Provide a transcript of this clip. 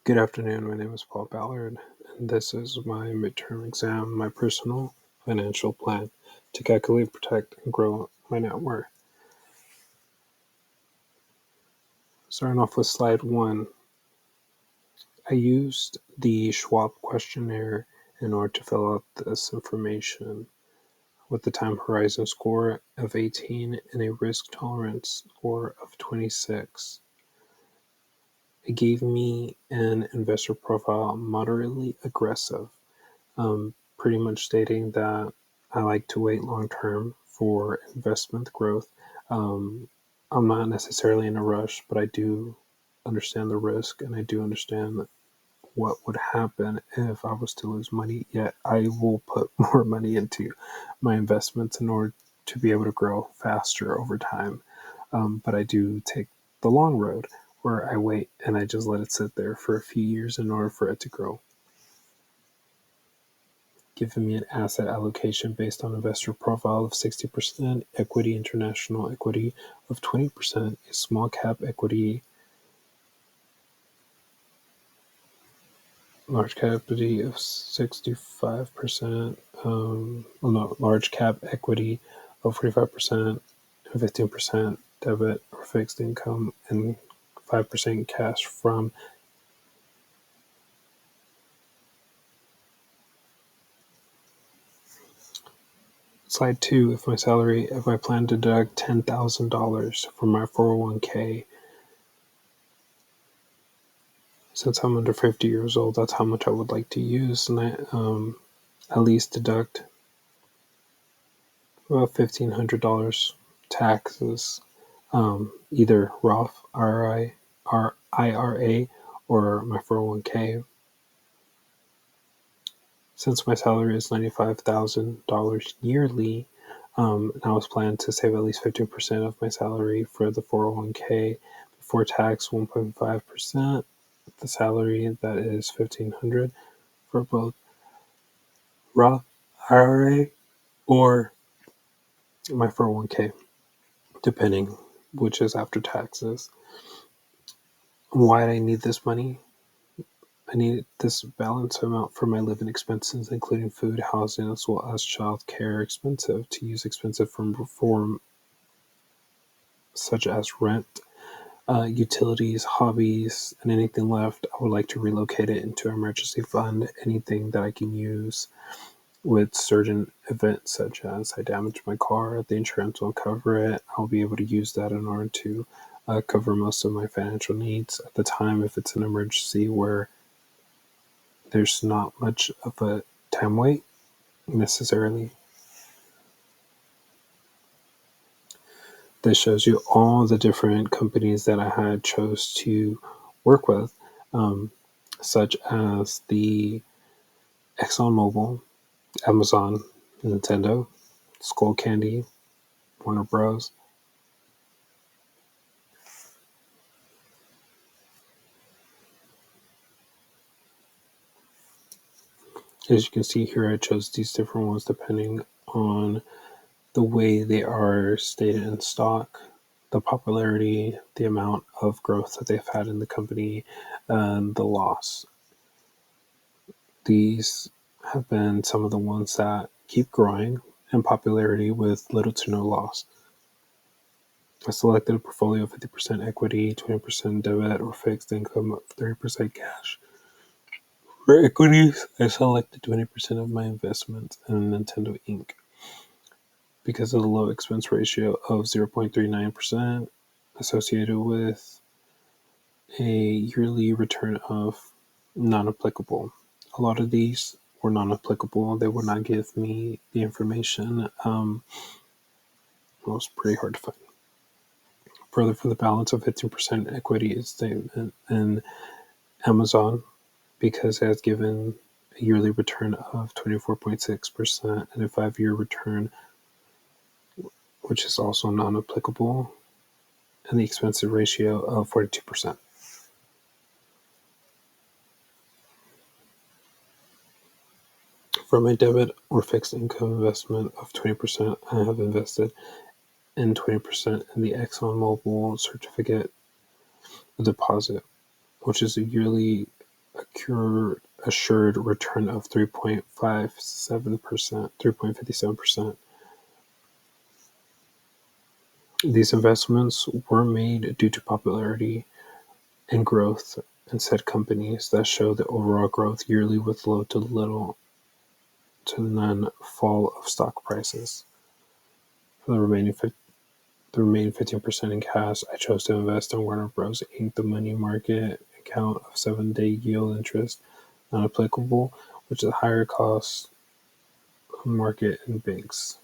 Good afternoon, my name is Paul Ballard, and this is my midterm exam, my personal financial plan to calculate, protect, and grow my net worth. Starting off with slide 1, I used the Schwab questionnaire in order to fill out this information with the time horizon score of 18 and a risk tolerance score of 26. It gave me an investor profile moderately aggressive, pretty much stating that I like to wait long term for investment growth. I'm not necessarily in a rush, but I do understand the risk and I do understand what would happen if I was to lose money. Yet I will put more money into my investments in order to be able to grow faster over time. But I do take the long road where I wait and I just let it sit there for a few years in order for it to grow. Giving me an asset allocation based on investor profile of 60%, equity, international equity of 20%, a small cap equity, large cap equity of 65%, large cap equity of 45%, 15% debit or fixed income, and 5% cash from slide 2. If I plan to deduct $10,000 from my 401k, since I'm under 50 years old, that's how much I would like to use, and I at least deduct about $1,500 taxes, either Roth IRA or my 401k. Since my salary is $95,000 yearly, and I was planning to save at least 15% of my salary for the 401k before tax, 1.5%. The salary that is $1,500 for both Roth IRA or my 401k, depending which is after taxes. Why do I need this money? I need this balance amount for my living expenses, including food, housing, as well as child care expensive, to use expensive form such as rent, utilities, hobbies, and anything left. I would like to relocate it into an emergency fund, anything that I can use with certain events, such as I damage my car, the insurance will cover it. I'll be able to use that in order to cover most of my financial needs at the time if it's an emergency where there's not much of a time wait necessarily. This shows you all the different companies that I had chose to work with, such as the ExxonMobil, Amazon, Nintendo, Skull Candy, Warner Bros. As you can see here, I chose these different ones depending on the way they are stated in stock, the popularity, the amount of growth that they've had in the company, and the loss. These have been some of the ones that keep growing in popularity with little to no loss. I selected a portfolio of 50% equity, 20% debit or fixed income, 30% cash. For equities, I selected 20% of my investments in Nintendo Inc. because of the low expense ratio of 0.39% associated with a yearly return of non-applicable. A lot of these were non-applicable. They would not give me the information. It was pretty hard to find. Further, for the balance of 15% equity statement in Amazon, because it has given a yearly return of 24.6% and a 5-year return, which is also non-applicable, and the expensive ratio of 42%. For my debit or fixed income investment of 20%, I have invested in 20% in the ExxonMobil certificate deposit, which is a yearly assured return of 3.57%. These investments were made due to popularity and growth in said companies that show the overall growth yearly with low to little to none fall of stock prices. For the remaining 15% in cash, I chose to invest in Warner Bros. Inc., the money market account of 7-day yield interest, not applicable, which is higher cost market in banks.